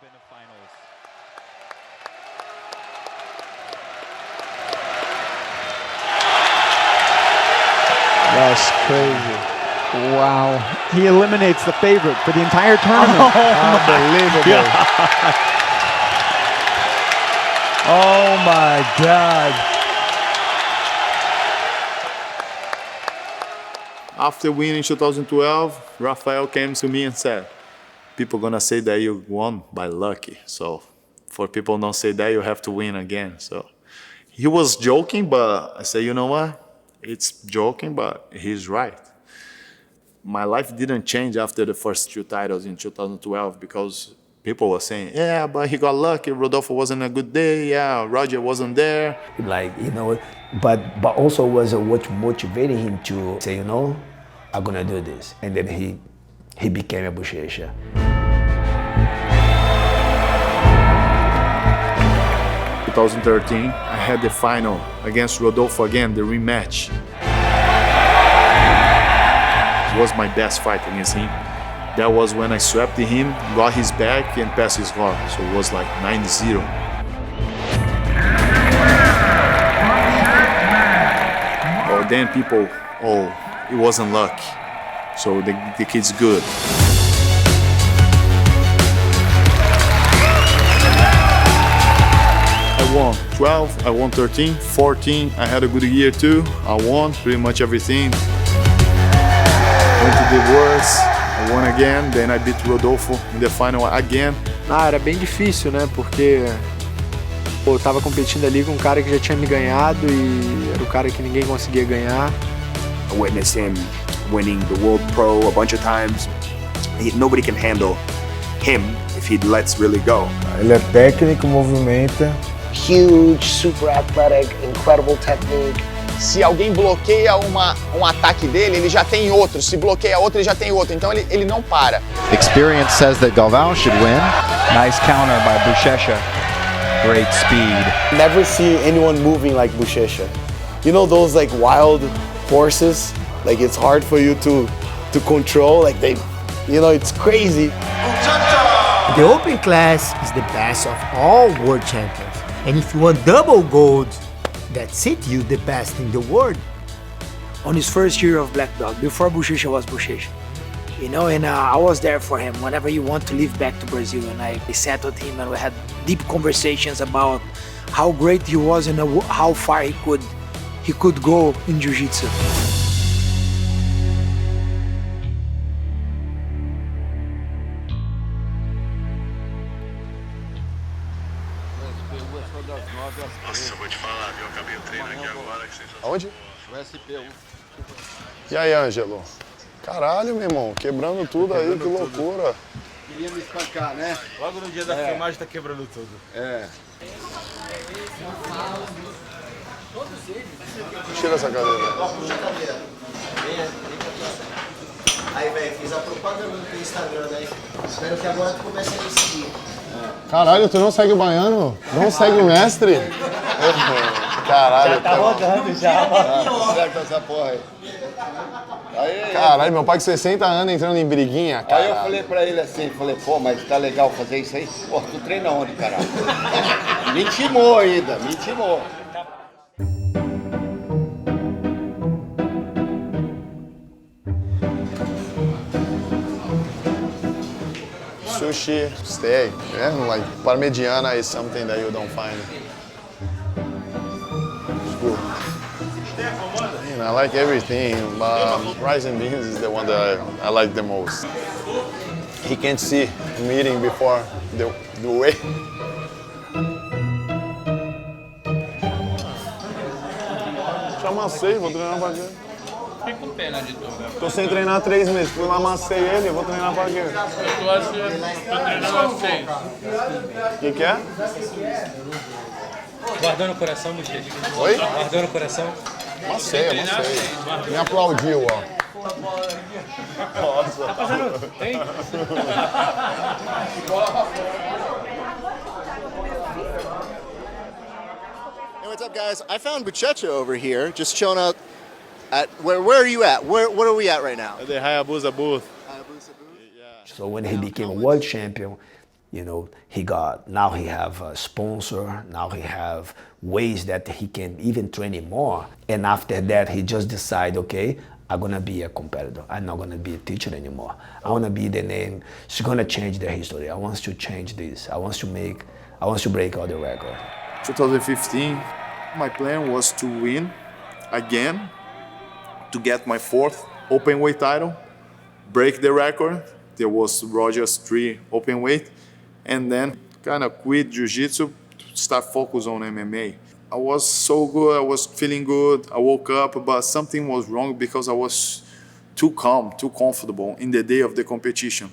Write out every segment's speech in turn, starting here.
in the finals. That's crazy. Wow. He eliminates the favorite for the entire tournament. Unbelievable. Oh my God. After winning 2012, Rafael came to me and said, people gonna say that you won by lucky. So for people not say that, you have to win again. So he was joking, but I said, you know what? It's joking, but he's right. My life didn't change after the first two titles in 2012 because people were saying, yeah, but he got lucky. Rodolfo wasn't a good day. Yeah, Roger wasn't there. Like, you know, but also was what motivated him to say, you know, I'm gonna do this. And then he became a Buchecha. 2013, I had the final against Rodolfo again, the rematch. It was my best fight against him. That was when I swept him, got his back, and passed his guard. So it was like 9-0. Or then people, oh, it wasn't luck. So the kid's good. I won 12, I won 13, 14, I had a good year too. I won pretty much everything. Went to the Worlds, I won again, then I beat Rodolfo in the final again. Era bem difícil, né? Porque eu tava competindo ali com um cara que já tinha me ganhado e era o cara que ninguém conseguia ganhar. I witnessed him winning the World Pro a bunch of times. Nobody can handle him if he lets really go. Ele é técnico, movimenta. Huge, super athletic, incredible technique. Se alguém bloqueia um ataque dele, ele já tem outro. Se bloqueia outro, ele já tem outro. Então ele não para. Experience says that Galvão should win. Nice counter by Buchecha. Great speed. Never see anyone moving like Buchecha. You know those like wild horses? Like it's hard for you to control. Like they, you know, it's crazy. The open class is the best of all world champions. And if you want double gold, that's it, you're the best in the world. On his first year of Black Dog, before Buchecha was Buchecha, you know, and I was there for him whenever he wanted to leave back to Brazil, and I sat with him and we had deep conversations about how great he was and how far he could go in jiu-jitsu. Nossa, eu vou te falar, viu? Eu acabei o treino aqui agora. Aonde? O SP1. E aí, Ângelo? Caralho, meu irmão, quebrando tudo aí, que loucura. Queria me espancar, né? Logo no dia da filmagem tá quebrando tudo. É. Tira essa cadeira. Puxa a cadeira. Aí, velho, fiz a propaganda no Instagram, né? Espero que agora tu comece a me seguir. Caralho, tu não segue o baiano? Não segue o mestre? Caralho. Já tá rodando, já. Certo essa porra aí. Caralho, meu pai com 60 anos entrando em briguinha, cara. Aí eu falei pra ele assim, falei, pô, mas tá legal fazer isso aí? Pô, tu treina onde, caralho? Me intimou ainda, me intimou. Sushi, steak, like parmigiana is something that you don't find. It's good. Man, I like everything, but rice and beans is the one that I like the most. He can't see me eating before the way. Já amassei, vou treinar pra quê? Fiquei com pena de tu. Tô sem treinar há 3 meses, fui lá, amassei ele, vou treinar pra quê? Eu tô treinando há 6. O que é? Guardando o coração, Buchecha. Oi? Guardando o coração. Amassei. Me aplaudiu, ó. Nossa. Tá fazendo? Tem? Hey, what's up, guys? I found Buchecha over here, just chilling out at where are you at? What are we at right now? The Hayabusa booth. So when he became a world champion, now he have a sponsor, now he have ways that he can even train him more. And after that, he just decide, okay, I'm gonna be a competitor. I'm not gonna be a teacher anymore. I wanna be the name. It's gonna change the history. I want to change this. I want to break all the record. 2015, my plan was to win again, to get my 4th open weight title, break the record. There was Roger's 3 open weight, and then kind of quit jiu-jitsu, start focus on MMA. I was so good, I was feeling good, I woke up, but something was wrong because I was too calm, too comfortable in the day of the competition.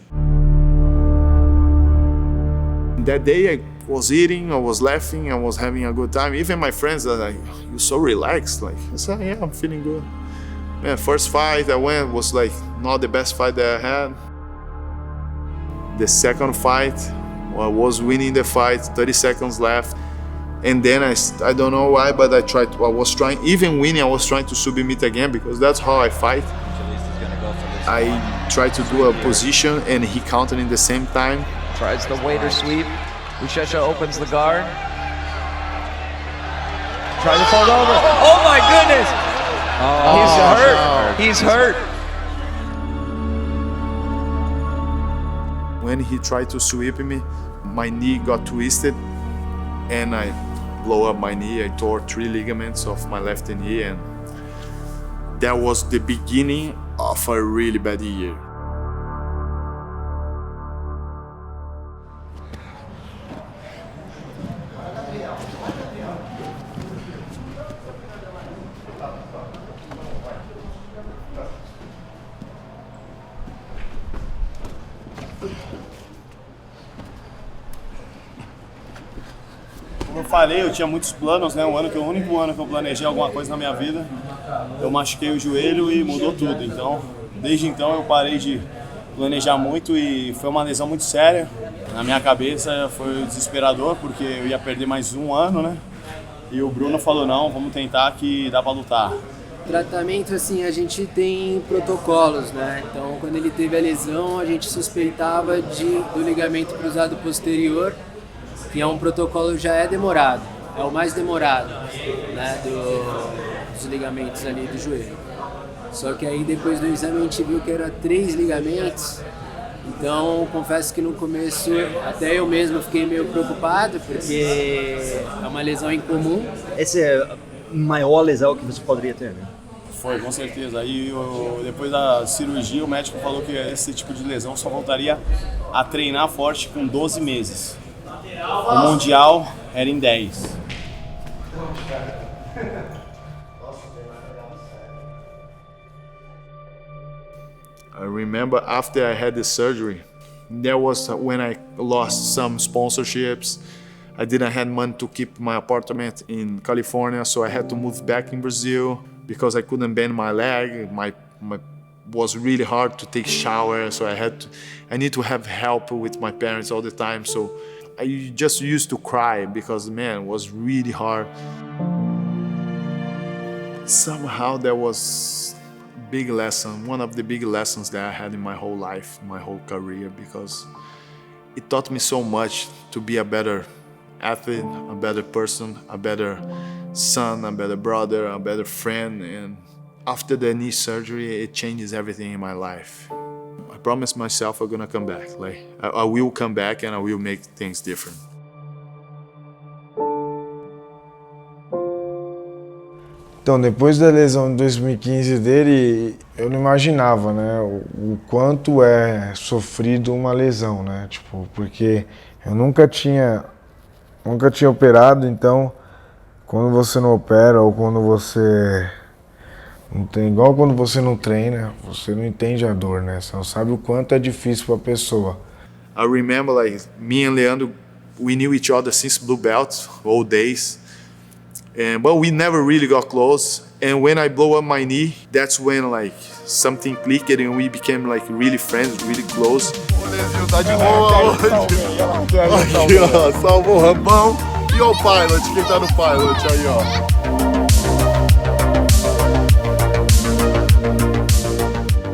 That day I was eating, I was laughing, I was having a good time. Even my friends are like, "You're so relaxed." Like, I said, "Yeah, I'm feeling good." Man, first fight I went was like not the best fight that I had. The second fight, I was winning the fight, 30 seconds left. And then I don't know why, but even winning, I was trying to submit again because that's how I fight. I tried to do a position and he counted in the same time. Tries the waiter sweep. Buchecha opens the guard. Tries to fold over. Oh my goodness! He's hurt. No. He's hurt. When he tried to sweep me, my knee got twisted and I blew up my knee. I tore 3 ligaments of my left knee, and that was the beginning of a really bad year. Como eu falei, eu tinha muitos planos, né? O único ano que eu planejei alguma coisa na minha vida, eu machuquei o joelho e mudou tudo. Então, desde então eu parei de planejar muito e foi uma lesão muito séria. Na minha cabeça foi desesperador porque eu ia perder mais 1 ano, né? E o Bruno falou, não, vamos tentar que dá pra lutar. Tratamento, assim, a gente tem protocolos, né? Então, quando ele teve a lesão, a gente suspeitava do ligamento cruzado posterior, que é um protocolo já é demorado, é o mais demorado, né, dos ligamentos ali do joelho. Só que aí depois do exame a gente viu que era 3 ligamentos, então confesso que no começo até eu mesmo fiquei meio preocupado, porque é uma lesão incomum. Essa é a maior lesão que você poderia ter, né? Foi, com certeza. Aí depois da cirurgia o médico falou que esse tipo de lesão só voltaria a treinar forte com 12 meses. O Mundial era em 10. I remember after I had the surgery, there was when I lost some sponsorships. I didn't have money to keep my apartment in California, so I had to move back in Brazil because I couldn't bend my leg. My was really hard to take shower, so I need to have help with my parents all the time. So I just used to cry because, man, it was really hard. Somehow there was a big lesson, one of the big lessons that I had in my whole life, my whole career, because it taught me so much to be a better athlete, a better person, a better son, a better brother, a better friend. And after the knee surgery, it changes everything in my life. I promised myself I'm gonna come back. Like I will come back and I will make things different. Então, depois da lesão de 2015 dele, eu não imaginava, né, o quanto é sofrido uma lesão, né, tipo, porque eu nunca tinha operado, então, quando você não opera ou quando você não tem, igual quando você não treina, você não entende a dor, né, você não sabe o quanto é difícil para a pessoa. I remember, like, me and Leandro, we knew each other since blue belt, old days. But we never really got close. And when I blow up my knee, that's when like something clicked and we became like really friends, really close. Tá de boa hoje. Aqui, ó, salvou o rampão. E o pilot, quem tá no pilot aí, ó.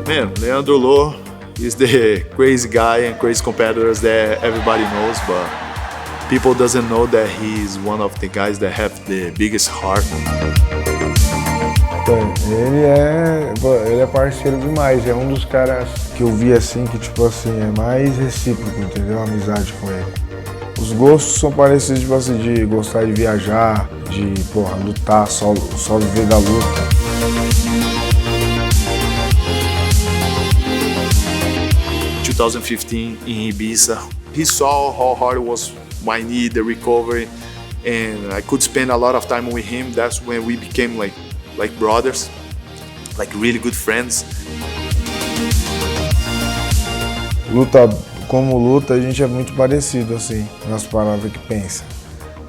Man, Leandro Lô, He's the crazy guy and crazy competitors that everybody knows, but people doesn't know that he's one of the guys that have the biggest heart. Ele é parceiro demais, é um dos caras que eu vi assim, que tipo assim, é mais recíproco, entendeu? A amizade com ele. Os gostos são parecidos, tipo assim, de gostar de viajar, de, porra, lutar, só viver da luta. In 2015 in Ibiza, he saw how hard it was my knee, the recovery, and I could spend a lot of time with him. That's when we became like brothers, like really good friends. Como luta, a gente é muito parecido, assim, nas palavras que pensa.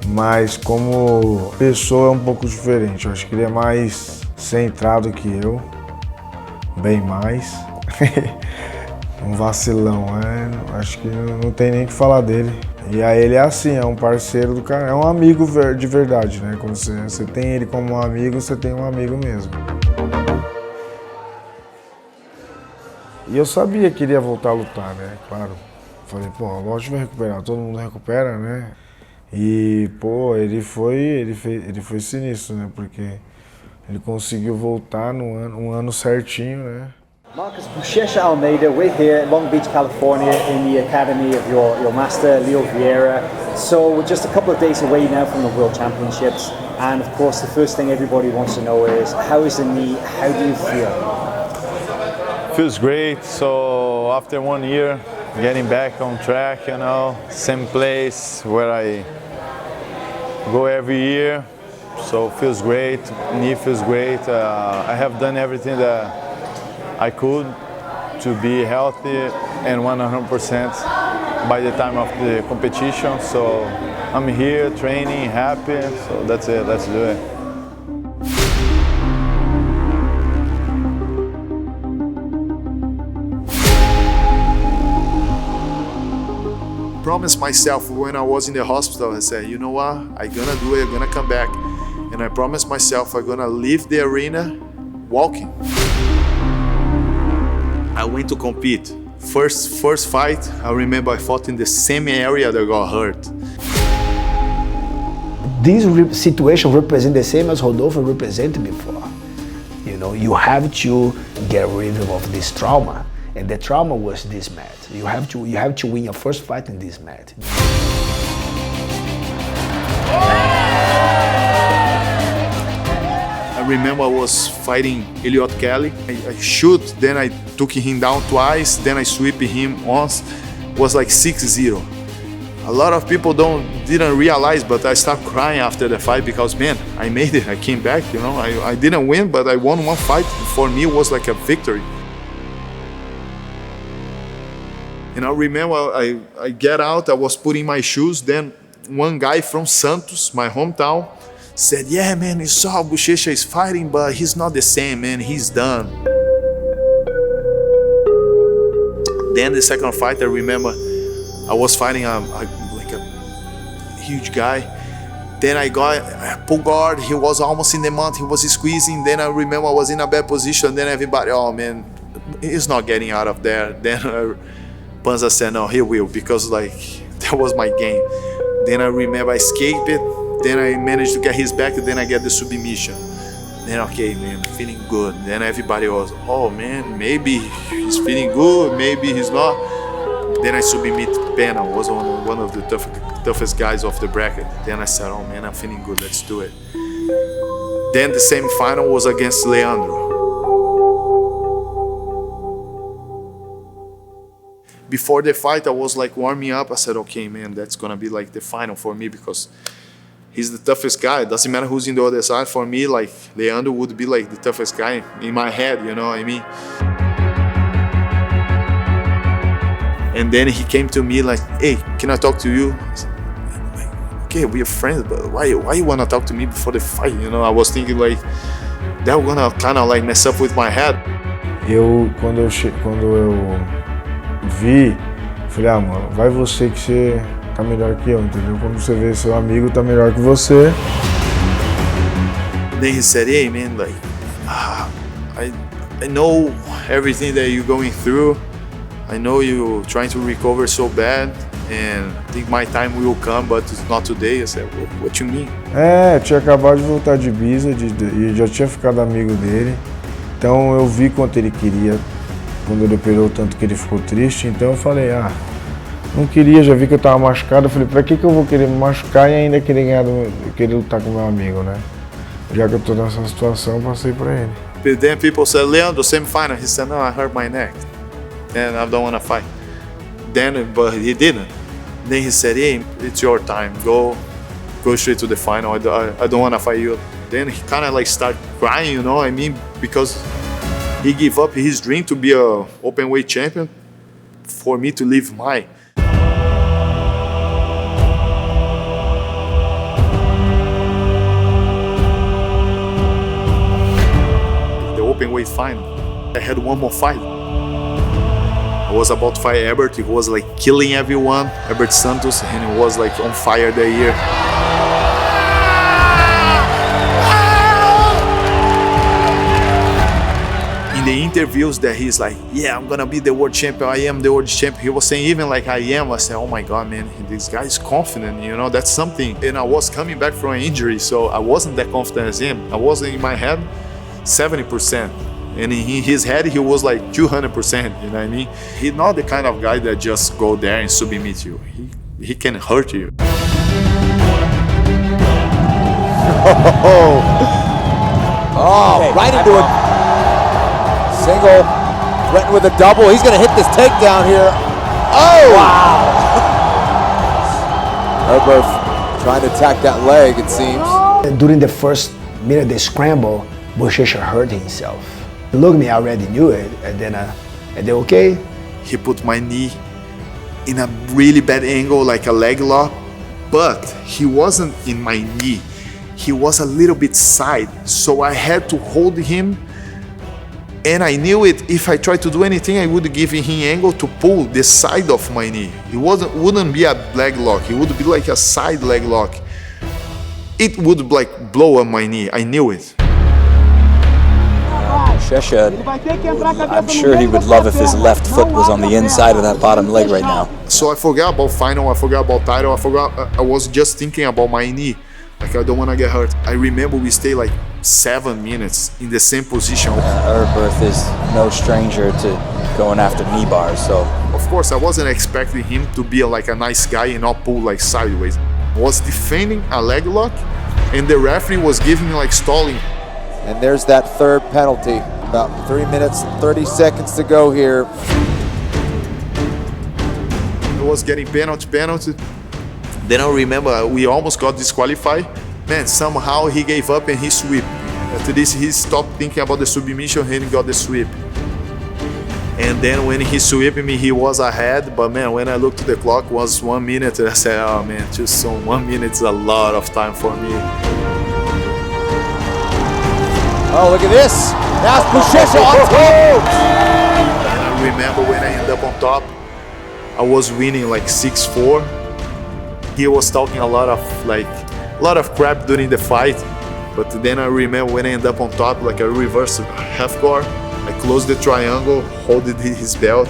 Mas como pessoa é um pouco diferente. Eu acho que ele é mais centrado que eu, bem mais. Um vacilão, acho que não tem nem o que falar dele. E aí ele é assim, é um parceiro do cara, é um amigo de verdade, né? Quando você tem ele como um amigo, você tem um amigo mesmo. E eu sabia que ele ia voltar a lutar, né? Claro. Falei, pô, lógico que vai recuperar, todo mundo recupera, né? E, pô, ele foi sinistro, né? Porque ele conseguiu voltar um ano certinho, né? Marcus Buchecha Almeida, we're here in Long Beach, California in the academy of your master, Leo Vieira. So we're just a couple of days away now from the World Championships. And of course, the first thing everybody wants to know is, how is the knee? How do you feel? Feels great. So after 1 year, getting back on track, you know, same place where I go every year. So feels great, knee feels great. I have done everything that I could to be healthy and 100% by the time of the competition. So I'm here training, happy, so that's it, let's do it. Promised myself when I was in the hospital, I said, you know what, I'm gonna do it, I'm gonna come back. And I promised myself I'm gonna leave the arena walking. I went to compete. First fight, I remember I fought in the same area that got hurt. This situation represents the same as Rodolfo represented before. You know, you have to get rid of this trauma. And the trauma was this mat. You have to win your first fight in this mat. I remember I was fighting Elliot Kelly. I shoot, then I took him down twice, then I sweep him once. It was like 6-0. A lot of people didn't realize, but I started crying after the fight because, man, I made it. I came back, you know. I didn't win, but I won one fight. For me, it was like a victory. And I remember I get out, I was putting my shoes, then one guy from Santos, my hometown, said, yeah, man, you saw Buchecha is fighting, but he's not the same, man, he's done. Then the second fight, I remember I was fighting like a huge guy. Then I got a pull guard, he was almost in the mount, he was squeezing. Then I remember I was in a bad position, then everybody, oh man, he's not getting out of there. Then Panza said, no, he will, because like, that was my game. Then I remember I escaped it, then I managed to get his back, then I get the submission. Then, okay, man, feeling good. Then everybody was, oh man, maybe he's feeling good, maybe he's not. Then I submit Pena, was one of the toughest guys of the bracket. Then I said, oh man, I'm feeling good, let's do it. Then the semi-final was against Leandro. Before the fight, I was like warming up. I said, okay, man, that's gonna be like the final for me because he's the toughest guy. It doesn't matter who's in the other side. For me, like, Leandro would be like the toughest guy in my head, you know what I mean? And then he came to me like, hey, can I talk to you? I said, okay, we're friends, but why you wanna talk to me before the fight? You know, I was thinking like, that was gonna kind of like mess up with my head. Quando eu vi, falei, ah, mano, vai você que você tá melhor que eu, entendeu? Quando você vê seu amigo tá melhor que você. Then he said, hey man, like, I know everything that you're going through. I know you trying to recover so bad, and I think my time will come, but it's not today. I said, what you mean? Eu tinha acabado de voltar de Ibiza e já tinha ficado amigo dele. Então eu vi quanto ele queria, quando ele operou, tanto que ele ficou triste. Então eu falei, não queria, já vi que eu tava machucado. Eu falei, pra que eu vou querer me machucar e ainda querer lutar com meu amigo, né? Já que eu tô nessa situação, eu passei pra ele. But then people said, Leandro, semi-final. He said, no, I hurt my neck, and I don't want to fight. But he didn't. Then he said, hey, it's your time. Go straight to the final. I don't want to fight you. Then he kind of like started crying, you know what I mean? Because he gave up his dream to be a open weight champion for me to live mine. The open weight final, I had one more fight. I was about to fight Ebert. He was like killing everyone, Ebert Santos, and he was like on fire that year. In the interviews that he's like, yeah, I'm gonna be the world champion, I am the world champion. He was saying even like I am. I said, oh my God, man, this guy is confident, you know, that's something. And I was coming back from an injury, so I wasn't that confident as him. I was in my head 70%. And in his head, he was like 200%, you know what I mean? He's not the kind of guy that just go there and submit you. He can hurt you. Oh, right into it. Single, threatened with a double. He's gonna hit this takedown here. Oh! Wow! Herberth trying to attack that leg, it seems. During the first minute of the scramble, Buchecha hurt himself. Look, me, I already knew it, and then okay. He put my knee in a really bad angle, like a leg lock, but he wasn't in my knee. He was a little bit side, so I had to hold him, and I knew it. If I tried to do anything, I would give him angle to pull the side of my knee. It wouldn't be a leg lock. It would be like a side leg lock. It would like blow on my knee. I knew it. Buchecha, I'm sure he would love if his left foot was on the inside of that bottom leg right now. So I forgot about final, I forgot about title, I was just thinking about my knee. Like, I don't want to get hurt. I remember we stayed like 7 minutes in the same position. Herberth is no stranger to going after knee bars, so. Of course, I wasn't expecting him to be like a nice guy and not pull like sideways. I was defending a leg lock, and the referee was giving me like stalling. And there's that third penalty. About 3 minutes, 30 seconds to go here. I was getting penalty. Then I remember we almost got disqualified. Man, somehow he gave up and he swept. After this, he stopped thinking about the submission and he got the sweep. And then when he swept me, he was ahead. But man, when I looked at the clock, it was 1 minute. And I said, oh man, just 1 minute is a lot of time for me. Oh, look at this. Now it's Buchecha on top. And I remember when I ended up on top, I was winning like 6-4. He was talking a lot of crap during the fight. But then I remember when I ended up on top, like I reversed half guard. I closed the triangle, holding his belt.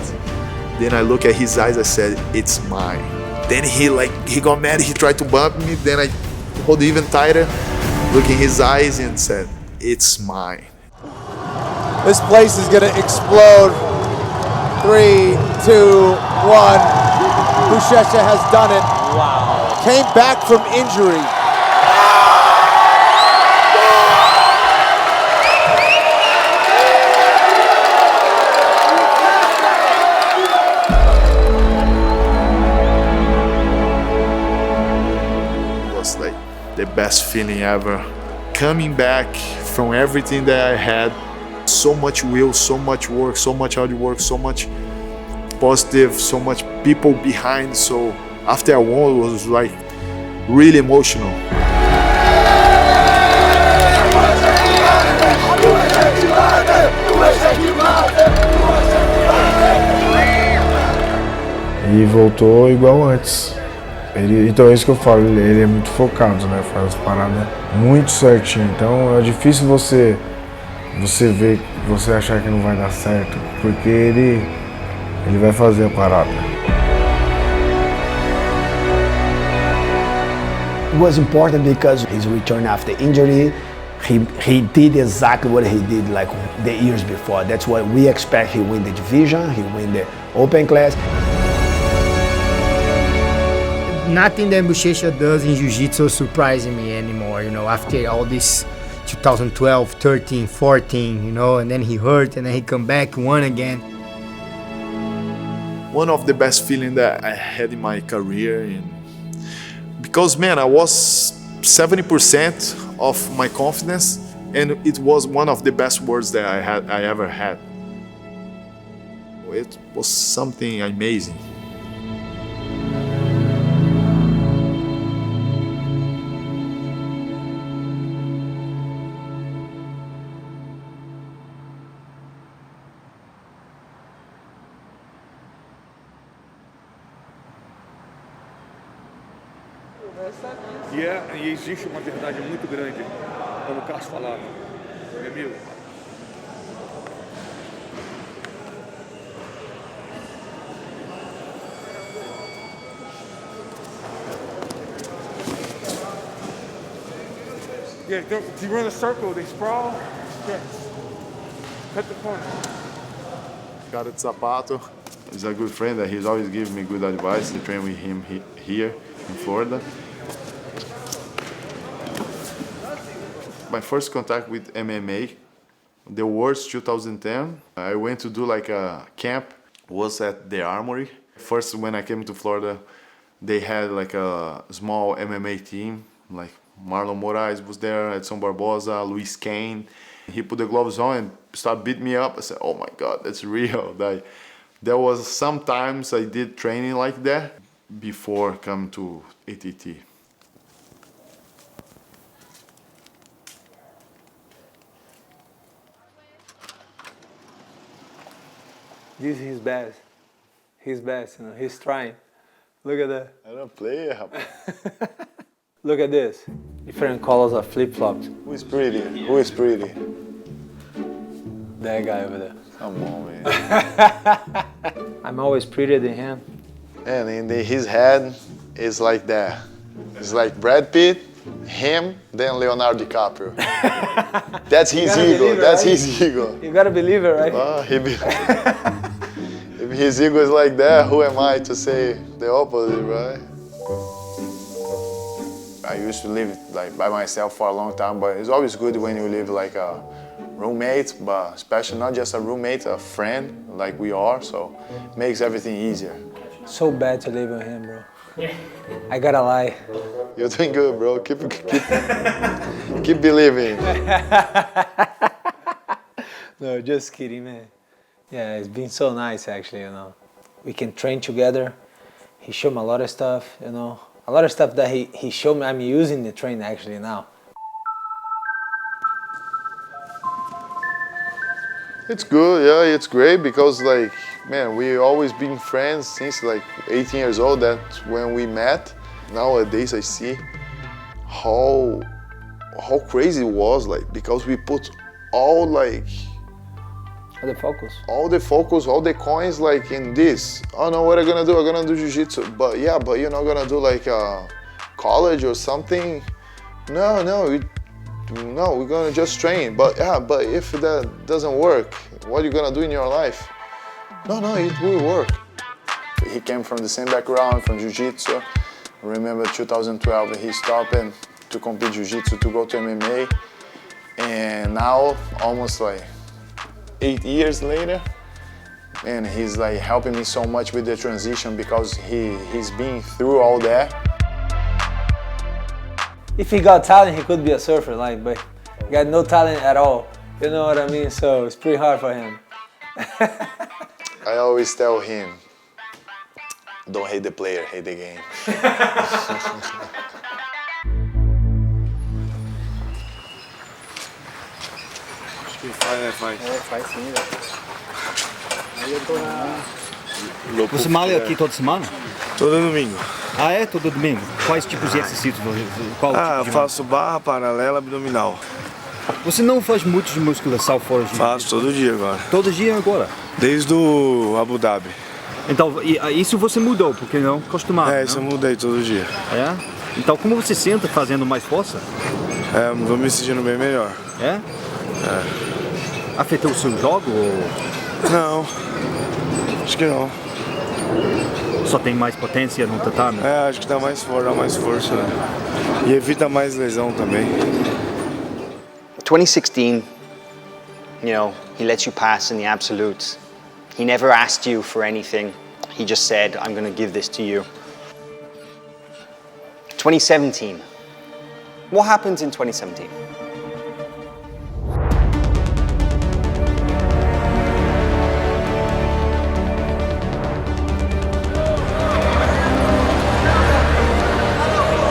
Then I look at his eyes, I said, it's mine. Then he got mad, he tried to bump me. Then I hold even tighter, look in his eyes and said, it's mine. This place is gonna explode. 3, 2, 1. Buchecha has done it. Wow. Came back from injury. It was like the best feeling ever. Coming back from everything that I had, so much will, so much work, so much hard work, so much positive, so much people behind. So after I won, it was like really emotional. E voltou igual antes. Então é isso que eu falo, ele é muito focado, né? Faz as paradas muito certinho. Então é difícil você ver, você achar que não vai dar certo, porque ele vai fazer a parada. It was important because his return after injury, he did exactly what he did like the years before. That's what we expect. He win the division, he win the open class. Nothing that Buchecha does in jiu-jitsu surprising me anymore, you know, after all this 2012, 13, 14, you know, and then he hurt and then he come back, won again. One of the best feelings that I had in my career, because man, I was 70% of my confidence, and it was one of the best words that I ever had. It was something amazing. E existe uma verdade muito grande, como o Carlos falava, meu amigo. Yeah, if you run a circle, they sprawl. Yeah. Cut the corner. Cara de Sapato is a good friend that he's always giving me good advice. I train with him here in Florida. My first contact with MMA, the worst 2010. I went to do like a camp, was at the Armory. First, when I came to Florida, they had like a small MMA team, like Marlon Moraes was there, Edson Barbosa, Luis Kane. He put the gloves on and started beating me up. I said, oh my God, that's real. There was sometimes I did training like that before coming to ATT. This is his best. His best, you know, he's trying. Look at that. I don't play, rapaz. Look at this. Different colors are flip-flopped. Who is pretty? Who is pretty? That guy over there. Come on, man. I'm always prettier than him. And in his head is like that. It's like Brad Pitt, him, then Leonardo DiCaprio. That's his ego. That's his ego. You gotta believe it, right? If his ego is like that, who am I to say the opposite, right? I used to live like by myself for a long time, but it's always good when you live like a roommate, but especially not just a roommate, a friend like we are, so it makes everything easier. So bad to live with him, bro. I gotta lie. You're doing good, bro. Keep believing. No, just kidding, man. Yeah, it's been so nice, actually, you know. We can train together. He showed me a lot of stuff, you know. A lot of stuff that he showed me, I'm using the train actually now. It's good, yeah, it's great because like, man, we always been friends since like 18 years old. That's when we met. Nowadays I see how crazy it was, like, because we put all like the focus, all the coins like in this. Oh no, what am I gonna do? I'm gonna do jiu-jitsu. But yeah, but you're not gonna do like a college or something. No, we're gonna just train. But yeah, but if that doesn't work, what are you gonna do in your life? No, it will work. He came from the same background, from jiu-jitsu. Remember 2012, he stopped to compete jiu-jitsu to go to MMA. And now, almost like 8 years later, and he's like helping me so much with the transition because he's been through all that. If he got talent, he could be a surfer, like, but he got no talent at all. You know what I mean? So it's pretty hard for him. I always tell him, don't hate the player, hate the game. Faz sim, velho. Aí eu tô na... Você malha aqui toda semana? Todo domingo. Ah, é? Todo domingo? Quais tipos de exercícios? Qual tipo de faço barra, paralela, abdominal. Você não faz muitos de musculação fora de... Faço todo dia agora. Todo dia agora? Desde o Abu Dhabi. Então, isso você mudou, porque não costumava, É, isso eu mudei todo dia. É? Então, como você sente fazendo mais força? É, vou me sentindo bem melhor. É? É. Afetou o seu jogo? Ou... Não, acho que não. Só tem mais potência no tatame? É, acho que dá mais força, né? E evita mais lesão também. 2016, you know, he lets you pass in the absolutes. He never asked you for anything. He just said, I'm going to give this to you. 2017. What happened in 2017?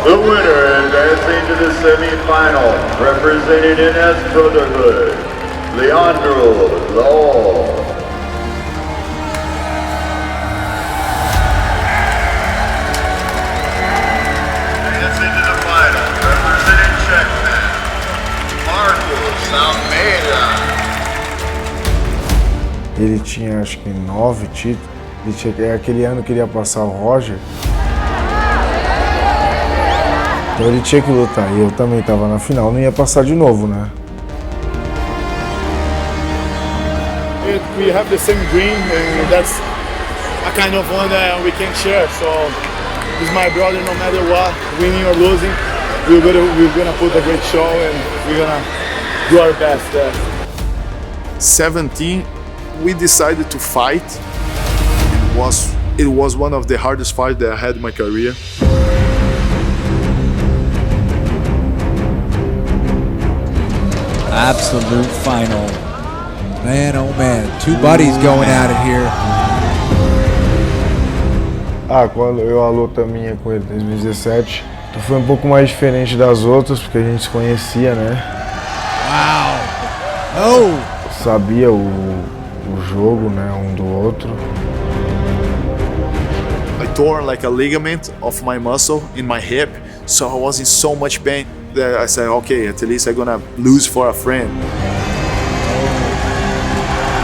The winner advancing to the semi-final, represented in as Brotherhood, Leandro Law. Advancing to the final, representing Checkman, Marcos Almeida. Ele tinha acho que 9 títulos. Aquele ano que ele ia passar o Roger. Então ele tinha que lutar, e eu também estava na final, não ia passar de novo, né? We have the same dream, and that's a kind of one that we can share. So he's my brother, no matter what, winning or losing, we're gonna put a great show, and we're gonna do our best. 17, we decided to fight. It was one of the hardest fights that I had in my career. Absolute final. Man, oh man, two buddies going at it here. Quando a luta minha com ele em 2017, então foi um pouco mais diferente das outras, porque a gente se conhecia, né? Uau! Oh! Sabia o jogo, né, um do outro. I tore like a ligament of my muscle in my hip, so I was in so much pain that I said, okay, at least I'm gonna lose for a friend.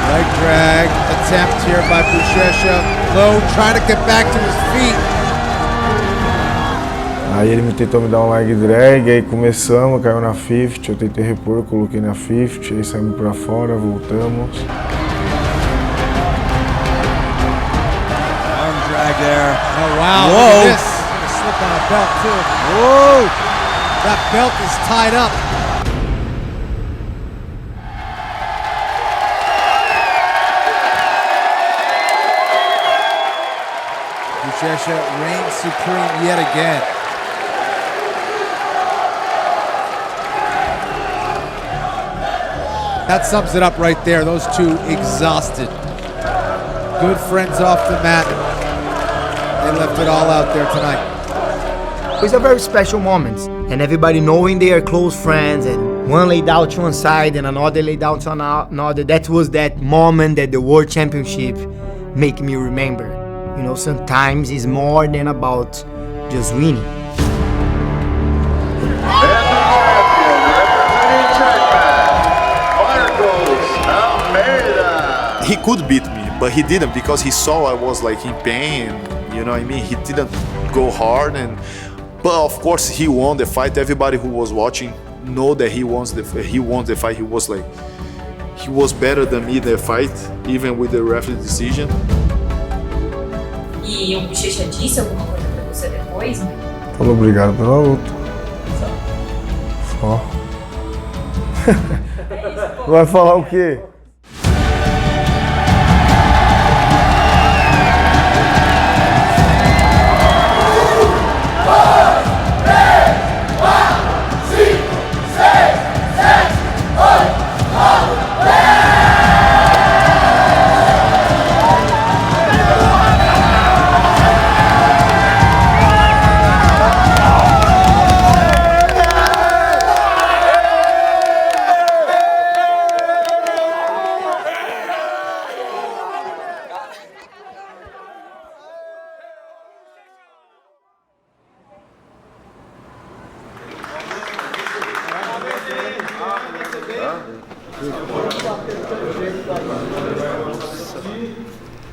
Leg drag attempt here by Buchecha. Low trying to get back to his feet. Aí ele tentou me dar um leg drag, aí começamos, caiu na 50, eu tentei repor, coloquei na 50, aí saímos pra fora, voltamos. Arm drag there. Oh wow, look at this. Gonna slip on a belt too. Whoa! That belt is tied up. Buchecha reigns supreme yet again. That sums it up right there. Those two exhausted. Good friends off the mat. They left it all out there tonight. It's a very special moment, and everybody knowing they are close friends, and one laid out to one side and another laid down to another. That was that moment that the World Championship make me remember. You know, sometimes it's more than about just winning. He could beat me, but he didn't because he saw I was like in pain, and you know what I mean? He didn't go hard, but of course he won the fight. Everybody who was watching know that he won the fight. He was better than me in the fight, even with the referee decision. E o Buchecha disse alguma coisa pra você depois, né? Falou obrigado pela luta. Só. Vai falar o quê?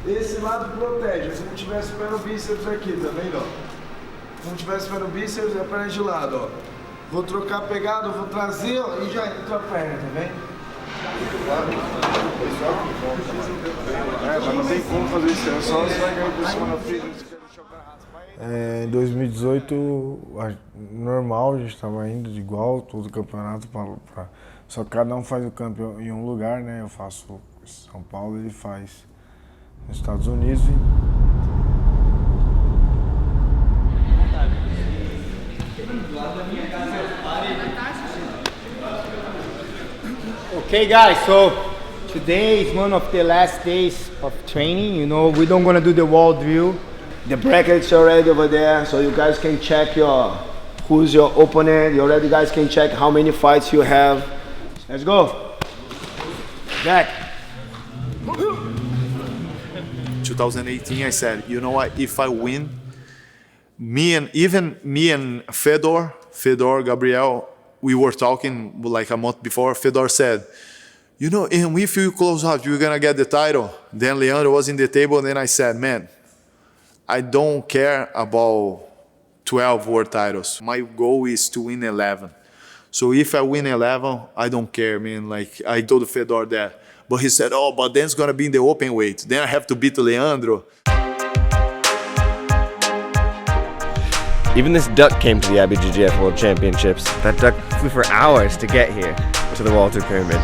Esse lado protege. Se não tiver super o bíceps aqui, tá vendo? Se não tiver super o bíceps, é a perna de lado, ó. Vou trocar a pegada, vou trazer, ó, e já entra a perna, tá vendo? Mas não tem como fazer isso, é só você vai cair por cima na frente. Em 2018, normal, a gente estava indo de igual, todo o campeonato, só que cada um faz o campeão em um lugar, né? Eu faço em São Paulo, ele faz nos Estados Unidos. Okay guys, so today is one of the last days of training. You know, we don't gonna do the wall drill. The brackets already over there, so you guys can check who's your opponent. You already guys can check how many fights you have. Let's go. Jack. 2018, I said, you know what? If I win, me and Fedor, Gabriel, we were talking like a month before. Fedor said, you know, and if you close out, you're gonna get the title. Then Leandro was in the table, and then I said, man, I don't care about 12 world titles. My goal is to win 11. So if I win 11, I don't care, man. Like, I told Fedor that. But he said, oh, but then it's gonna be in the open weight. Then I have to beat Leandro. Even this duck came to the IBJJF World Championships. That duck flew for hours to get here to the Walter Pyramid.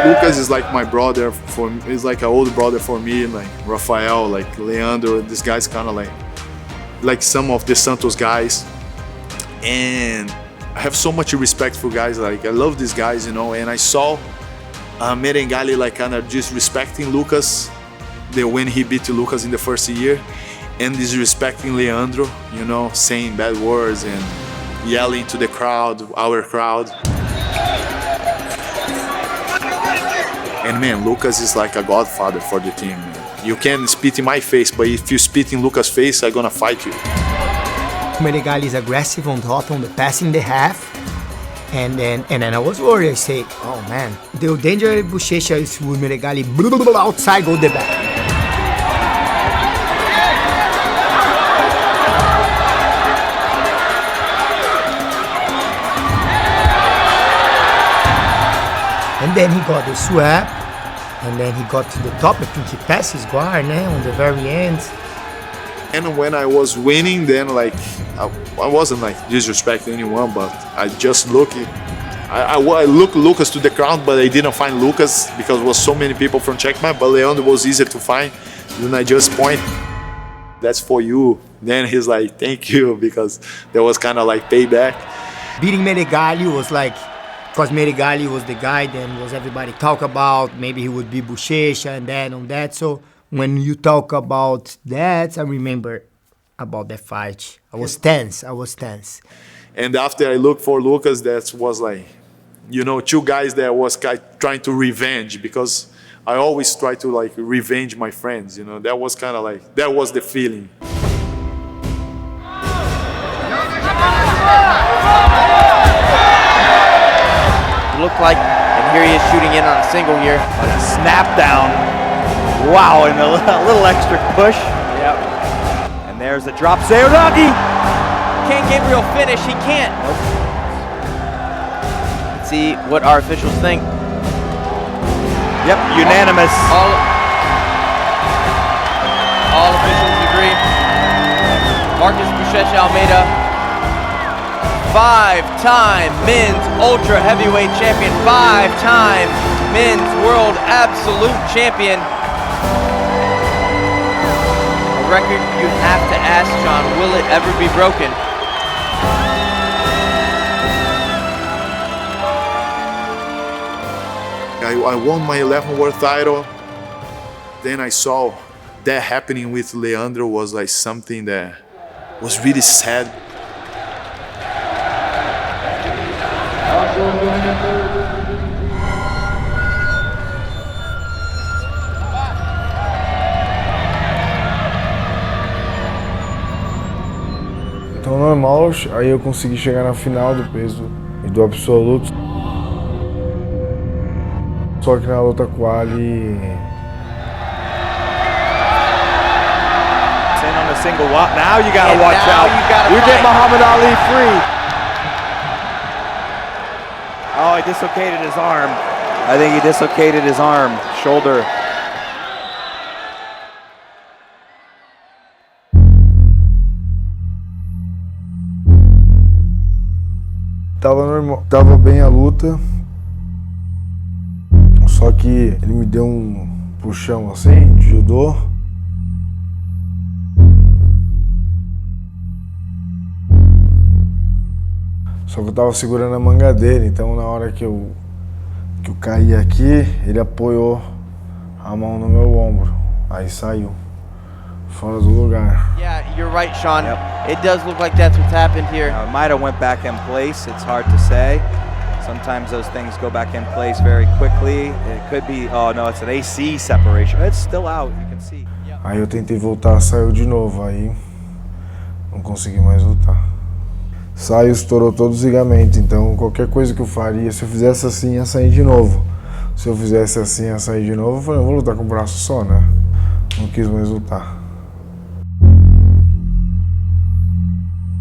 Lucas is like my brother, he's like an old brother for me, like Rafael, like Leandro, this guy's kind of like some of the Santos guys. And I have so much respect for guys, like I love these guys, you know, and I saw Merengali like kind of disrespecting Lucas when he beat Lucas in the first year, and disrespecting Leandro, you know, saying bad words and yelling to the crowd, our crowd. And man, Lucas is like a godfather for the team. You can spit in my face, but if you spit in Lucas' face, I'm gonna fight you. Merengali is aggressive on top, on the passing the half. And then I was worried. I say, oh man, the danger of Buchecha is with Merengali outside, go the back. And then he got the swap, and then he got to the top. I think he passed his guard on the very end. And when I was winning, then like I wasn't like disrespecting anyone, but I just looked Lucas to the crowd, but I didn't find Lucas because there was so many people from Checkmate. But Leandro was easier to find. Then I just point, that's for you. Then he's like, thank you, because there was kind of like payback. Beating Merengali was like, because Merengali was the guy that was everybody talk about. Maybe he would be Buchecha and that on that. So when you talk about that, I remember about that fight. I was tense. And after I looked for Lucas, that was like, you know, two guys that was trying to revenge, because I always try to like revenge my friends, you know. That was kind of like, that was the feeling. Looked like, and here he is shooting in on a single here. On a snap down. Wow, and a little extra push. Yep. And there's a drop. Sayonagi! Can Gabriel finish? He can't. Nope. Let's see what our officials think. Yep, unanimous. All officials agree. Marcus Buchecha Almeida, 5-time men's ultra heavyweight champion, 5-time men's world absolute champion. A record you have to ask, John, will it ever be broken? I won my 11th world title. Then I saw that happening with Leandro was like something that was really sad. Tava normal, aí eu consegui chegar na final do peso e do absoluto. Só que na luta quali... On the single walk. Now you gotta watch out. You get Muhammad Ali free. Oh, he dislocated his arm. I think he dislocated his arm, shoulder. Tava normal, tava bem a luta. Só que ele me deu um puxão assim, de judô. Só que eu tava segurando a manga dele, então na hora que eu caí aqui, ele apoiou a mão no meu ombro. Aí saiu, fora do lugar. Yeah, you're right, Sean. Yep. It does look like that's what's happened here. Almeida went back in place. It's hard to say. Sometimes those things go back in place very quickly. It could be, oh no, it's an AC separation. It's still out, you can see. Aí eu tentei voltar, saiu de novo, aí não consegui mais lutar. Saiu, estourou todos os ligamentos, então qualquer coisa que eu faria, se eu fizesse assim, ia sair de novo. Se eu fizesse assim, ia sair de novo, eu falei, eu vou lutar com o braço só, né? Não quis mais lutar.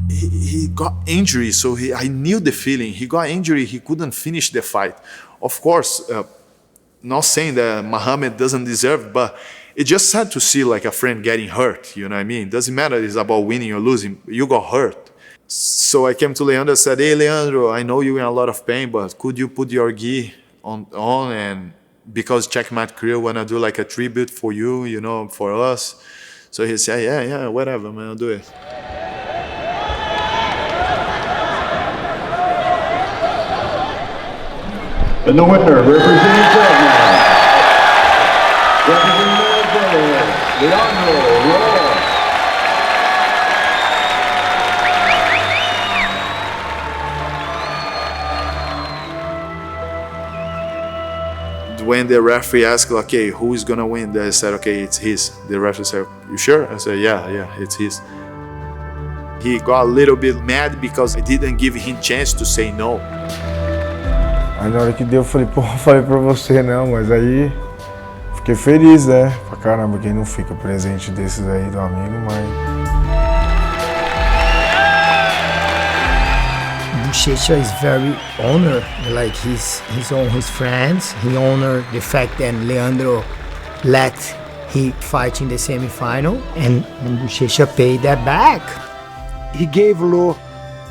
He got injury, so I knew the feeling. He got injury, he couldn't finish the fight. Of course, not saying that Muhammad doesn't deserve, but it's just sad to see like a friend getting hurt, you know what I mean? It doesn't matter it's about winning or losing, you got hurt. So I came to Leandro and said, hey Leandro, I know you're in a lot of pain, but could you put your gi on and because Checkmate Crew wanna do like a tribute for you, you know, for us. So he said, yeah, whatever, man, I'll do it. And the winner, representing Catastrophic, representing Leandro. When the referee asked, okay, who is gonna win? They said, okay, it's his. The referee said, you sure? I said, yeah, it's his. He got a little bit mad because I didn't give him chance to say no. Aí na hora que deu, eu falei, pô, eu falei pra você não, mas aí fiquei feliz, né? Pra caramba, quem não fica presente desses aí do amigo, mas... Buchecha is very honored, like he's on his friends. He honored the fact that Leandro let he fight in the semi-final, and Buchecha paid that back. He gave Lo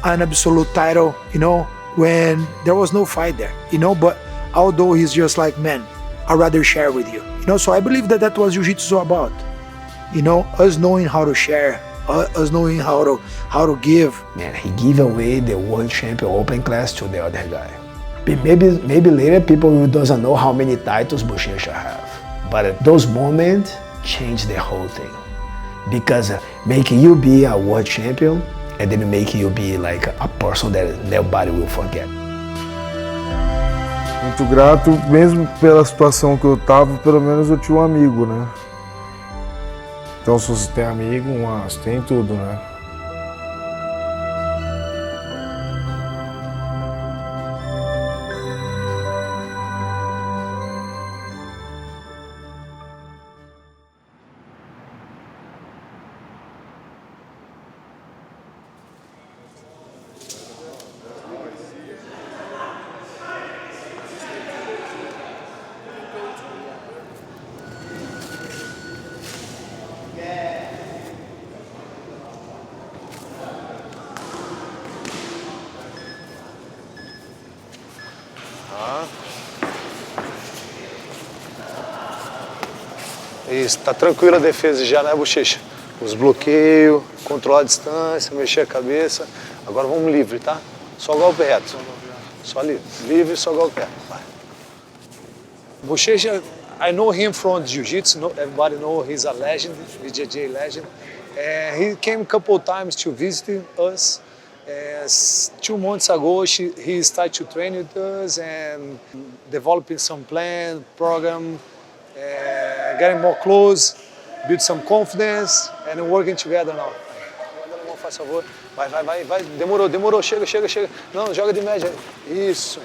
an absolute title, you know, when there was no fight there, you know, but although he's just like, man, I'd rather share with you, you know, so I believe that that was jiu-jitsu about, you know, us knowing how to share, us knowing how to give. Man, he gave away the world champion open class to the other guy. Maybe later people doesn't know how many titles Buchecha have, but those moments changed the whole thing, because making you be a world champion and then making you be like a person that nobody will forget. Muito grato, mesmo pela situação que eu tava, pelo menos eu tinha um amigo, né? Então se você tem amigo, você tem tudo, né? Isso, tá tranquila a defesa já, né, Buchecha? Os bloqueios, controlar a distância, mexer a cabeça. Agora vamos livre, tá? Só golpe reto. Só livre. Livre, só golpe reto. Vai. Buchecha, I know him from jiu-jitsu. Everybody know he's a legend, BJJ legend. He came a couple times to visit us. 2 months ago, he started to train with us and developing some plan, program, getting more close, build some confidence, and working together now. faz favor. Vai. Demorou. Chega. Não, joga de média. Isso.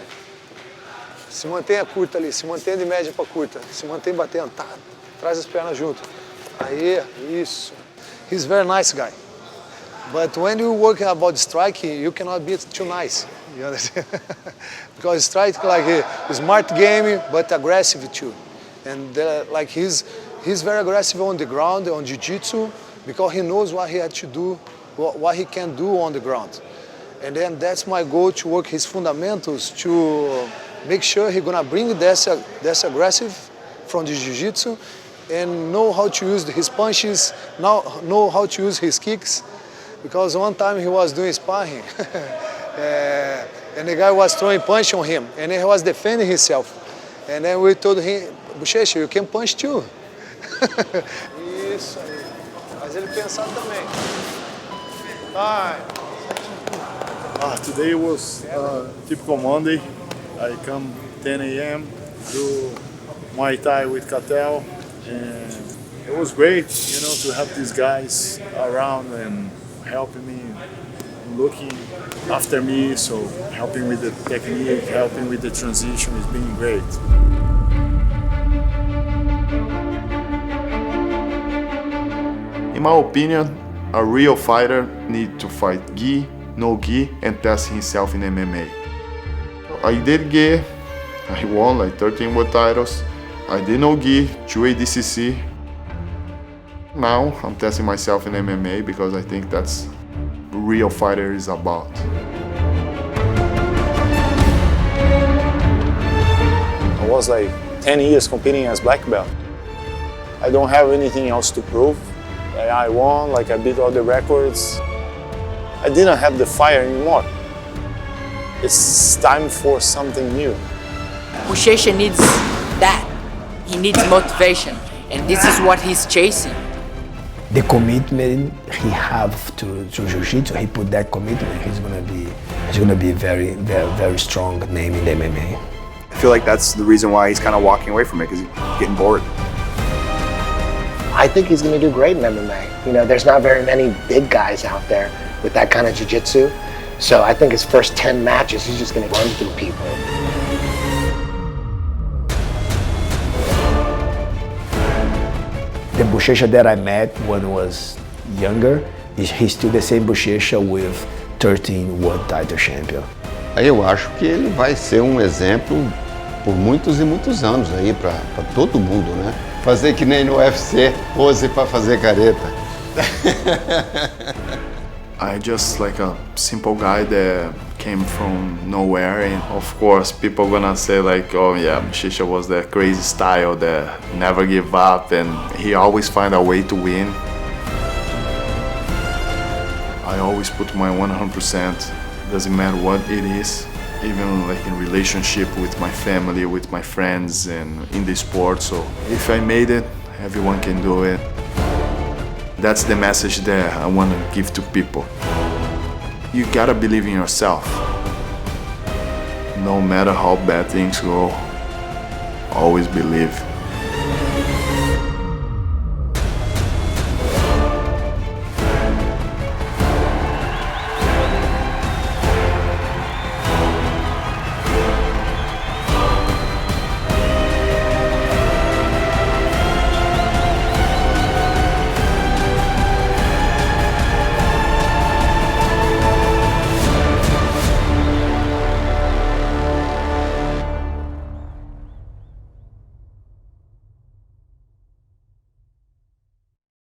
Se mantenha curta ali, se mantenha de média para curta. Se mantém batendo, tá. Traz as pernas junto. Aí, isso. He's very nice guy. But when you work about striking, you cannot be too nice. You understand? Because strike like a smart game, but aggressive too. And like he's very aggressive on the ground, on jiu-jitsu, because he knows what he had to do, what he can do on the ground. And then that's my goal, to work his fundamentals, to make sure he's gonna bring this aggressive from the jiu-jitsu and know how to use his punches, know how to use his kicks. Because one time he was doing sparring and the guy was throwing punch on him and he was defending himself. And then we told him, Buchecha, you can punch too. Isso aí. Faz ele pensar também. Today was typical Monday. I come 10 a.m. do Muay Thai with Catel, and it was great, to have these guys around and helping me, looking after me, so helping with the technique, helping with the transition is being great. In my opinion, a real fighter needs to fight gi, no gi, and test himself in MMA. I did gi, I won like 13 world titles. I did no gi, 2 ADCC. Now I'm testing myself in MMA because I think that's what real fighter is about. I was like 10 years competing as black belt. I don't have anything else to prove. I won, I beat all the records. I didn't have the fire anymore. It's time for something new. Buchecha needs that. He needs motivation, and this is what he's chasing. The commitment he have to jiu-jitsu, he put that commitment, he's gonna be very, very, very strong name in the MMA. I feel like that's the reason why he's kind of walking away from it, because he's getting bored. I think he's going to do great in MMA. There's not very many big guys out there with that kind of jiu-jitsu. So I think his first 10 matches, he's just going to run through people. The Buchecha that I met when I was younger, he's still the same Buchecha with 13 world title champion. Eu acho que ele vai ser exemplo por muitos e muitos anos aí para todo mundo, né? Fazer que nem no UFC, pose para fazer careta. I just like a simple guy that came from nowhere, and of course people gonna say like, oh yeah, Buchecha was that crazy style that never give up and he always find a way to win. I always put my 100%, doesn't matter what it is, even like in relationship with my family, with my friends and in the sport. So if I made it, everyone can do it. That's the message that I want to give to people. You gotta believe in yourself. No matter how bad things go, always believe.